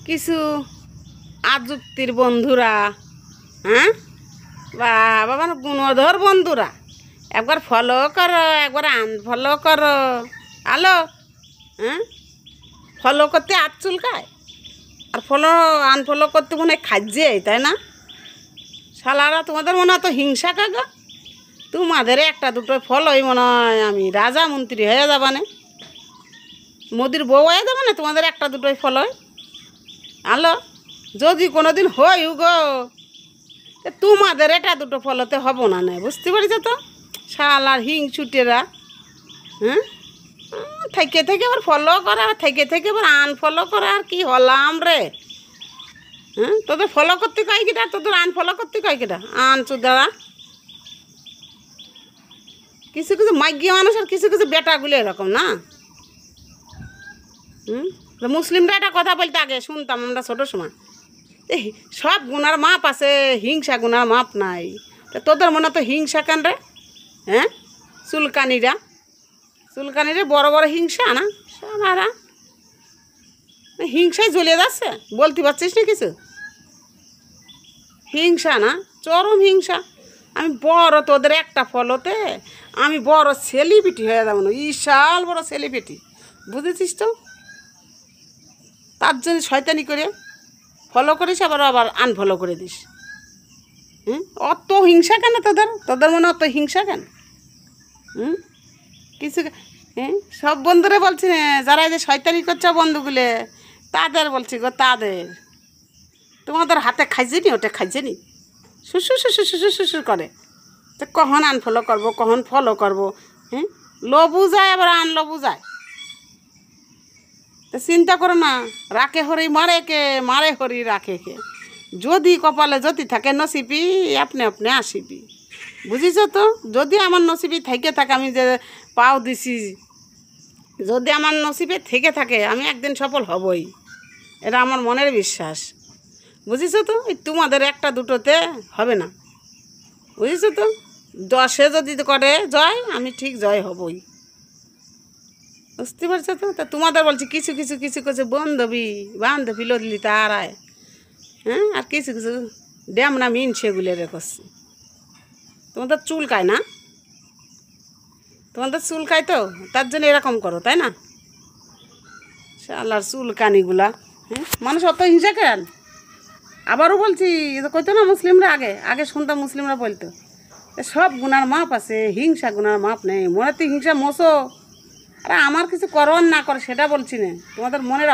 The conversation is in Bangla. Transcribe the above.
কিছু আযুক্তির বন্ধুরা, হ্যাঁ বাবা, মানে গুণধর বন্ধুরা, একবার ফলো করো, একবার আনফলো করো। হ্যালো, হ্যাঁ, ফলো করতে আর চুলকায়, আর আনফলো করতে মনে হয় খাজ্যে, তাই না? শালারা, তোমাদের মনে হয় তো হিংসা কাগা। তোমাদের একটা দুটো ফলোই মনে হয় আমি রাজা মন্ত্রী হয়ে যাবা না, মোদির বউ হয়ে যাবে না তোমাদের একটা দুটোই ফলোয়। হ্যালো, যদি কোনো দিন হই গো, তোমাদের এটা দুটো ফলোতে হব না, বুঝতে পারছো তো? শালার হিংসুটেরা, হ্যাঁ, থেকে থেকে আবার ফলো করা, থেকে থেকে আবার আনফলো করা, আর কি হলাম রে? হ্যাঁ, তোদের ফলো করতে কয় কিটা, তোদের আনফলো করতে কয় কিটা? আনচুদারা, কিছু কিছু মাইগিয়া মানুষ আর কিছু কিছু বেটাগুলো এরকম না। মুসলিমরা একটা কথা বলতে আগে শুনতাম আমরা ছোটোর সময়, সব গুনার মাপ আছে, হিংসা গুনার মাপ নাই। তোদের মনে তো হিংসা কেন রে? হ্যাঁ, চুলকানিরে বড় বড় হিংসা না, সারা হিংসায় জ্বলিয়ে যাচ্ছে, বলতে পারছিস না কিছু? হিংসা না, চরম হিংসা। আমি বড়, তোদের একটা ফলোতে আমি বড় সেলিব্রিটি হয়ে যাবো না, বিশাল বড় সেলিব্রিটি, বুঝেছিস তো? তার জন্য শয়তানি করে ফলো করিস, আবার আবার আনফলো করে দিস। অত হিংসা কেন তোদের মনে অত হিংসা কেন? কিছু সব বন্ধুরা বলছি না, যারা এই যে শয়তানি করছে বন্ধুগুলো, তাদের বলছি গো, তাদের তোমাদের হাতে খাইছে নি, ওটা খাইছে নি, শুশুর শুশুর শুশুর শুশুর করে, তো কখন আনফলো করবো, কখন ফলো করবো। লবু যায়, আবার আনলবু যায়, তো চিন্তা করো না। রাখে হরি মারে কে, মারে হরি রাখে কে। যদি কপালে যদি থাকে নসিবি, আপনি আপনি আসিবি, বুঝিস তো? যদি আমার নসিবি থেকে থাকে, আমি যে পাও দিছি, যদি আমার নসিবে থেকে থাকে, আমি একদিন সফল হবই, এটা আমার মনের বিশ্বাস, বুঝিস তো? এই তোমাদের একটা দুটোতে হবে না, বুঝিস তো? 10 যদি করে জয়, আমি ঠিক জয় হবই, বুঝতে পারছো তো? তা তোমাদের বলছি কিছু কিছু কিছু কিছু বান্ধবী লদলি তারায়, হ্যাঁ, আর কিছু কিছু ড্যামনা মিন সেগুলো করছে। তোমাদের চুলকায় না, তোমাদের চুলকায় তো, তার জন্য এরকম করো, তাই না? শালার চুলকানিগুলা, হ্যাঁ, মানুষ অত হিংসা কেন? আবারও বলছি, কইতো না মুসলিমরা, আগে আগে শুনতাম মুসলিমরা বলতো, সব গুনার মাপ আছে, হিংসা গুনার মাপ নেই, মনে তো হিংসা মোছো। আরে আমার কিছু করো না করে সেটা বলছি না, তোমাদের মনের